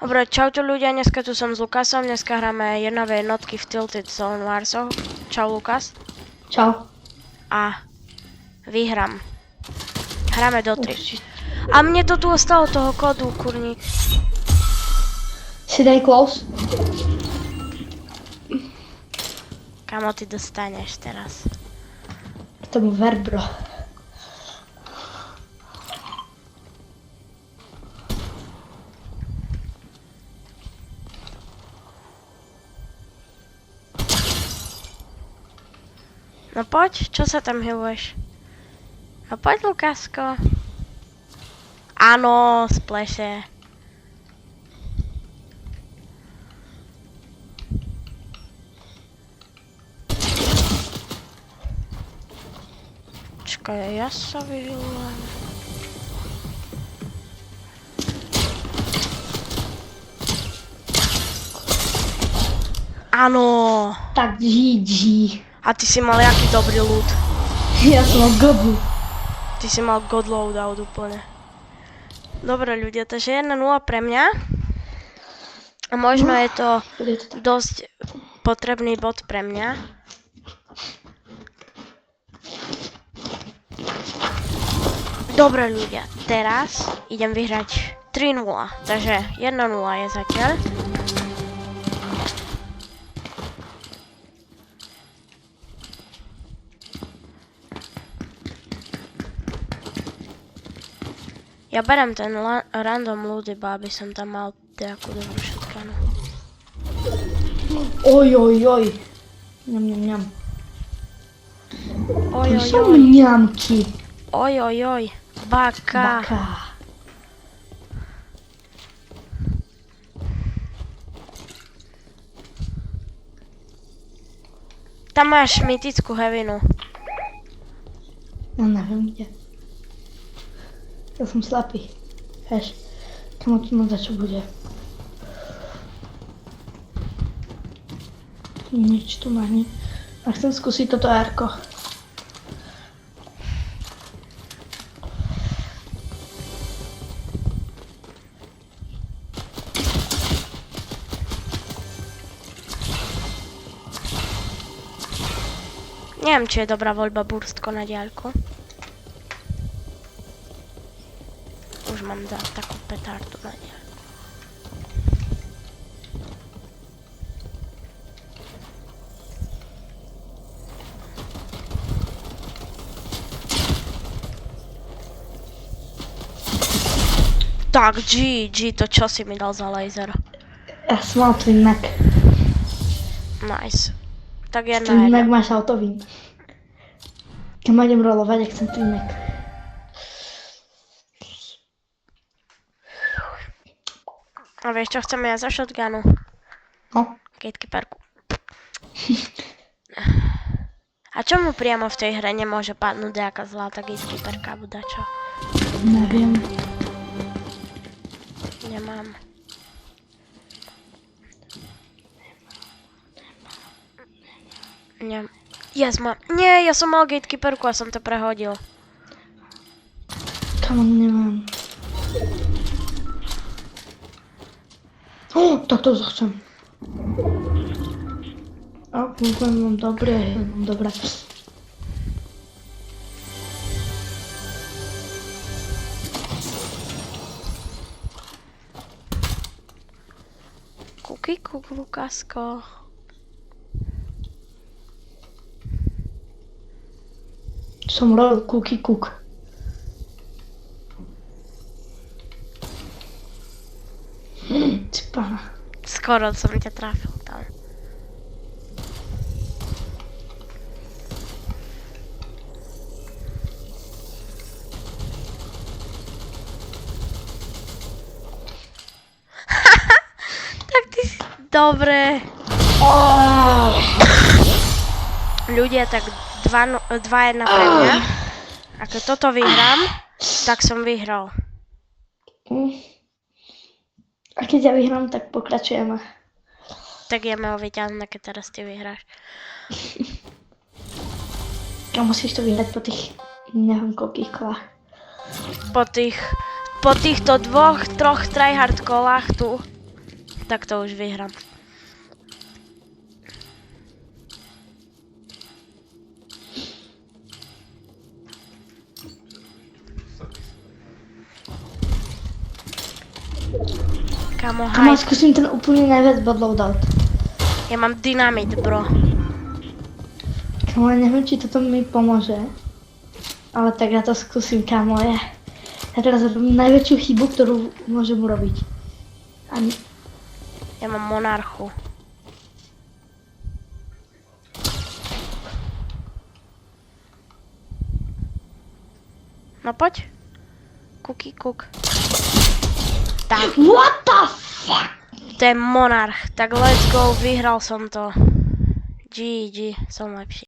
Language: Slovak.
Dobre, čaute ľudia, dneska tu som s Lukasom, dneska hráme 1v1 v Tilted Zone Warsoch. Čau Lukas. Čau. A vyhrám. Hráme do 3. A mne to tu ostalo toho kodu, kurník. Si daj close. Kamo ty dostaneš teraz? To mu ver, bro. No poď, čo sa tam hiluješ? No poď, Lukasko. Áno, spleše. Čakaj, ja sa vyhilujem. Áno. Tak GG. A ty si mal jaký dobrý loot. Ja som mal gobu. Ty si mal god loadout úplne. Dobre ľudia, takže 1-0 pre mňa. A možno je to dosť potrebný bod pre mňa. Dobre ľudia, teraz idem vyhrať 3-0. Takže 1-0 je zatiaľ. Ja berem ten random loot, iba aby som tam mal nejakú dobrú shotgunu. Oj. Ňam. Oj. To sú mňamky. Oj. Baka. Tam máš mytickú hevinu. Ja neviem kde. Ja som slapý. Vieš, kamo tu na čo bude. Nič tu má, nie? A chcem skúsiť toto R-ko. Neviem, či je dobrá voľba burstko na diaľku. Už mám dať takú petardu na diaľku. Tak, GG, to čo si mi dal za laser? Ja som mal Twin Mac. Nice. Tak jedna Twin Mac jedna. máš autový. Keď ma idem rolovať, ja chcem Twin Mac. A vieš čo chceme ja za shotgunu? No. Gatekeeperku. A čo mu priamo v tej hre nemôže padnúť nejaká zlatá gatekeeperka, alebo dačo? Neviem. Nemám. Yes, mám. Nie, ja som mal gatekeeperku a som to prehodil. Kamo, nemám. Tak to chcem. A mám dobré. Kuk, Lukasko. Som robil cookie cook. Cipana. Skoro som ťa trafil tam. Tak ty si... Dobre. Ľudia, tak 2-1 pre mňa. A keď toto vyhrám, tak som vyhral. A keď ja vyhrám, tak pokračujeme. Tak ideme ho vyťahnuť, keď teraz ty vyhráš. A musíš to vyhrať po tých neviem koľkých kolách. Po týchto 2, 3 tryhard kolách tu Tak to už vyhrám. Kamo, Kamo, haj. skúsim ten úplne najviac bod loadout. Ja mám dynamit, bro. Kamo, ja neviem, či toto mi pomôže. Ale tak ja to skúsim, kamo, ja teraz robím najväčšiu chybu, ktorú môžem urobiť. Ani... Ja mám monarchu. No poď. Kuky, kuk. Tak, What the fuck? to je monarch. Tak let's go, vyhral som to. GG, som lepší.